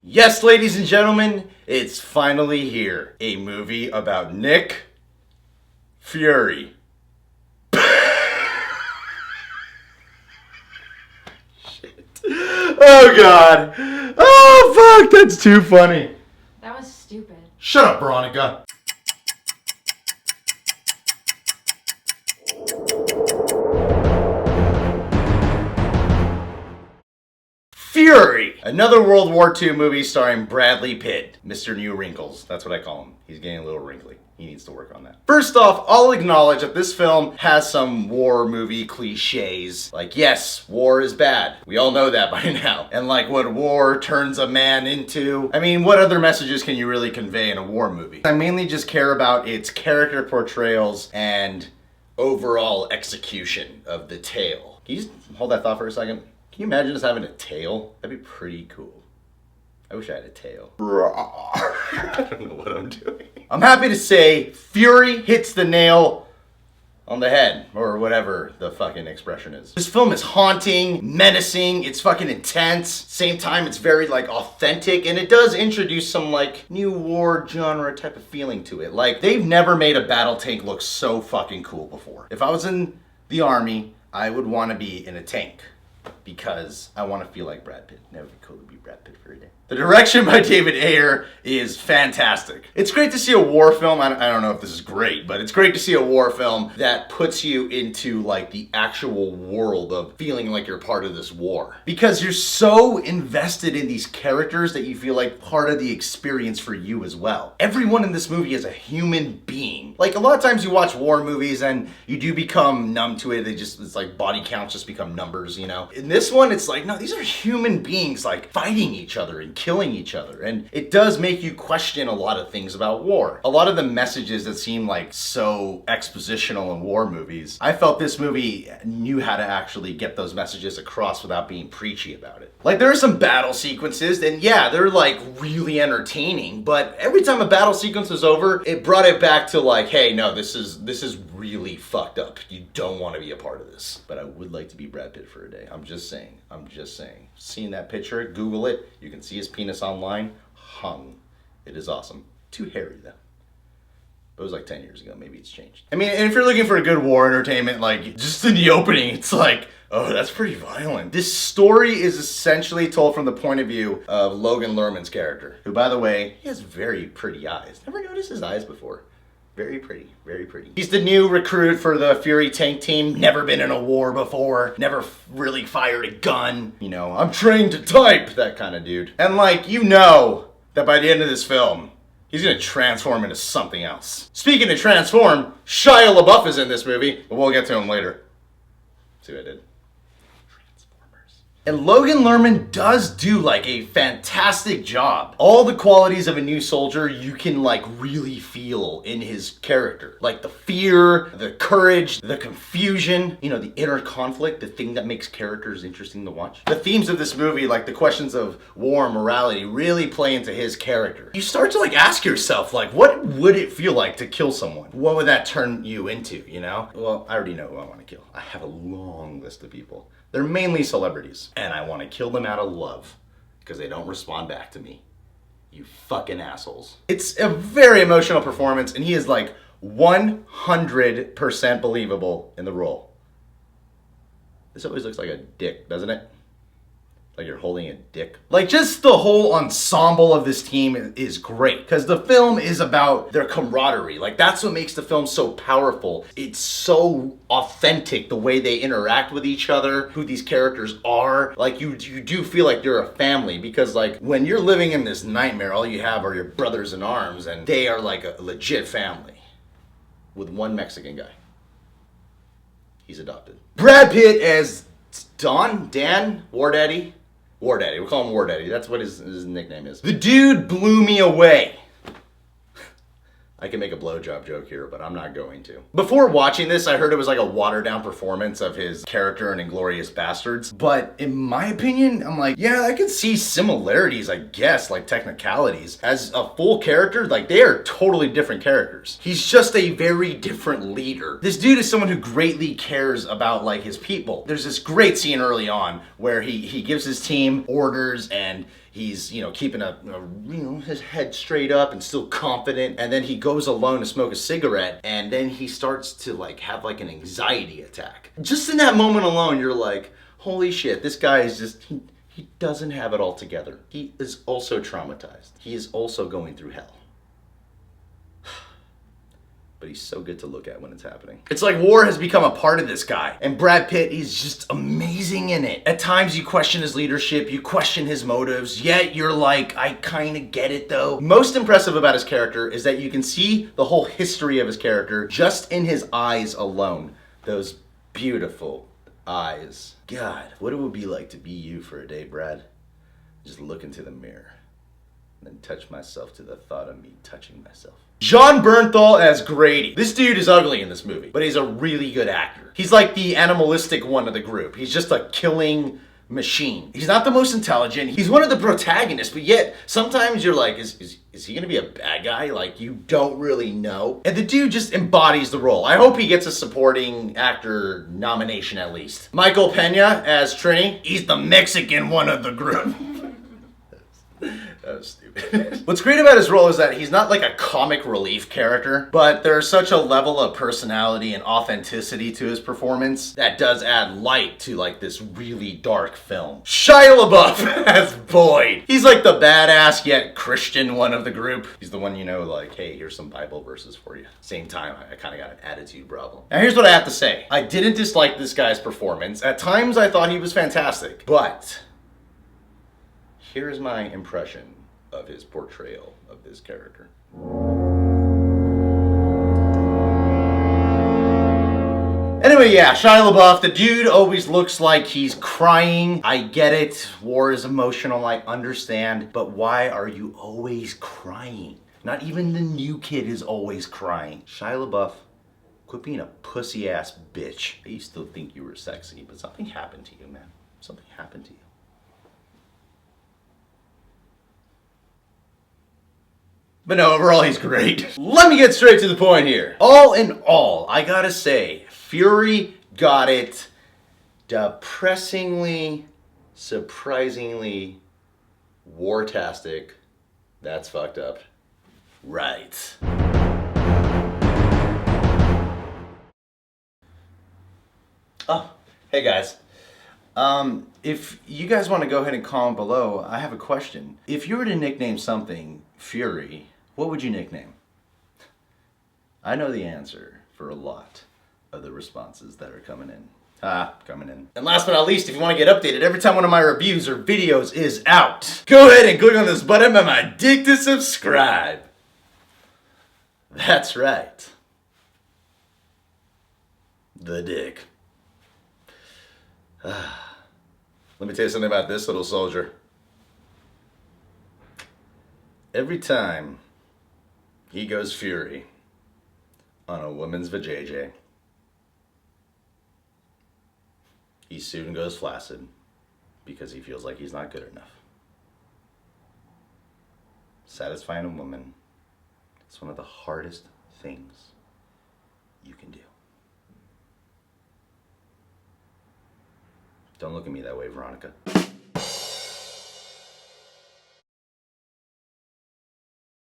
Yes, ladies and gentlemen, it's finally here. A movie about Nick Fury. Shit. Oh, God. Oh, fuck, that's too funny. That was stupid. Shut up, Veronica. Fury! Another World War II movie starring Bradley Pitt. Mr. New Wrinkles. That's what I call him. He's getting a little wrinkly. He needs to work on that. First off, I'll acknowledge that this film has some war movie cliches. Like, yes, war is bad. We all know that by now. And like what war turns a man into. I mean, what other messages can you really convey in a war movie? I mainly just care about its character portrayals and overall execution of the tale. Can you just hold that thought for a second? Can you imagine us having a tail? That'd be pretty cool. I wish I had a tail. I don't know what I'm doing. I'm happy to say Fury hits the nail on the head, or whatever the fucking expression is. This film is haunting, menacing, it's fucking intense. Same time, it's very like authentic, and it does introduce some like new war genre type of feeling to it. Like, they've never made a battle tank look so fucking cool before. If I was in the army, I would want to be in a tank. Because I want to feel like Brad Pitt. Never be cool to be Brad Pitt for a day. The direction by David Ayer is fantastic. It's great to see a war film. I don't know if this is great, but it's great to see a war film that puts you into like the actual world of feeling like you're part of this war. Because you're so invested in these characters that you feel like part of the experience for you as well. Everyone in this movie is a human being. Like, a lot of times you watch war movies and you do become numb to it. It's like body counts just become numbers, you know? In this one, it's like, no, these are human beings like fighting each other and killing each other. And it does make you question a lot of things about war. A lot of the messages that seem like so expositional in war movies, I felt this movie knew how to actually get those messages across without being preachy about it. Like, there are some battle sequences, and yeah, they're like really entertaining, but every time a battle sequence was over, it brought it back to like, hey, no, this is really fucked up. You don't want to be a part of this. But I would like to be Brad Pitt for a day. I'm just saying. Seeing that picture, Google it. You can see his penis online. Hung. It is awesome. Too hairy though. It was like 10 years ago. Maybe it's changed. I mean, and if you're looking for a good war entertainment, like, just in the opening, it's like, oh, that's pretty violent. This story is essentially told from the point of view of Logan Lerman's character, who, by the way, he has very pretty eyes. Never noticed his eyes before. Very pretty, very pretty. He's the new recruit for the Fury tank team. Never been in a war before. Never really fired a gun. You know, I'm trained to type, that kind of dude. And like, you know that by the end of this film, he's gonna transform into something else. Speaking of transform, Shia LaBeouf is in this movie, but we'll get to him later. See what I did? And Logan Lerman does do like a fantastic job. All the qualities of a new soldier you can like really feel in his character. Like the fear, the courage, the confusion, you know, the inner conflict, the thing that makes characters interesting to watch. The themes of this movie, like the questions of war and morality, really play into his character. You start to like ask yourself, like, what would it feel like to kill someone? What would that turn you into, you know? Well, I already know who I want to kill. I have a long list of people. They're mainly celebrities, and I want to kill them out of love because they don't respond back to me. You fucking assholes. It's a very emotional performance, and he is like 100% believable in the role. This always looks like a dick, doesn't it? Like you're holding a dick. Like, just the whole ensemble of this team is great because the film is about their camaraderie. Like, that's what makes the film so powerful. It's so authentic, the way they interact with each other, who these characters are. Like, you do feel like you're a family because, like, when you're living in this nightmare, all you have are your brothers in arms, and they are like a legit family with one Mexican guy. He's adopted. Brad Pitt as Dan Wardaddy. Wardaddy, we'll call him Wardaddy. That's what his nickname is. The dude blew me away. I can make a blowjob joke here, but I'm not going to. Before watching this, I heard it was like a watered down performance of his character in Inglourious Bastards. But in my opinion, I'm like, yeah, I can see similarities, I guess, like technicalities. As a full character, like, they are totally different characters. He's just a very different leader. This dude is someone who greatly cares about like his people. There's this great scene early on where he gives his team orders and He's, keeping his head straight up and still confident. And then he goes alone to smoke a cigarette, and then he starts to like have like an anxiety attack. Just in that moment alone, you're like, holy shit, this guy is just, he doesn't have it all together. He is also traumatized. He is also going through hell. But he's so good to look at when it's happening. It's like war has become a part of this guy. And Brad Pitt, he's just amazing in it. At times you question his leadership, you question his motives, yet you're like, I kind of get it though. Most impressive about his character is that you can see the whole history of his character just in his eyes alone. Those beautiful eyes. God, what it would be like to be you for a day, Brad. Just look into the mirror and then touch myself to the thought of me touching myself. Jon Bernthal as Grady. This dude is ugly in this movie, but he's a really good actor. He's like the animalistic one of the group. He's just a killing machine. He's not the most intelligent. He's one of the protagonists, but yet sometimes you're like, is he gonna be a bad guy? Like, you don't really know. And the dude just embodies the role. I hope he gets a supporting actor nomination at least. Michael Pena as Trini. He's the Mexican one of the group. That was stupid. What's great about his role is that he's not like a comic relief character, but there's such a level of personality and authenticity to his performance that does add light to like this really dark film. Shia LaBeouf as Boyd. He's like the badass yet Christian one of the group. He's the one, like, hey, here's some Bible verses for you. Same time, I kind of got an attitude problem. Now here's what I have to say. I didn't dislike this guy's performance. At times I thought he was fantastic, but here's my impression of his portrayal of this character. Anyway, yeah, Shia LaBeouf, the dude always looks like he's crying. I get it, war is emotional, I understand, but why are you always crying? Not even the new kid is always crying. Shia LaBeouf, quit being a pussy ass bitch. I used to think you were sexy, but something happened to you, man. Something happened to you. But no, overall he's great. Let me get straight to the point here. All in all, I gotta say, Fury got it depressingly, surprisingly, wartastic, that's fucked up, right. Oh, hey guys. If you guys want to go ahead and comment below, I have a question. If you were to nickname something Fury, what would you nickname? I know the answer for a lot of the responses that are coming in. Coming in. And last but not least, if you want to get updated every time one of my reviews or videos is out, go ahead and click on this button by my dick to subscribe. That's right. The dick. Let me tell you something about this little soldier. Every time he goes Fury on a woman's vajayjay, he soon goes flaccid because he feels like he's not good enough. Satisfying a woman is one of the hardest things you can do. Don't look at me that way, Veronica.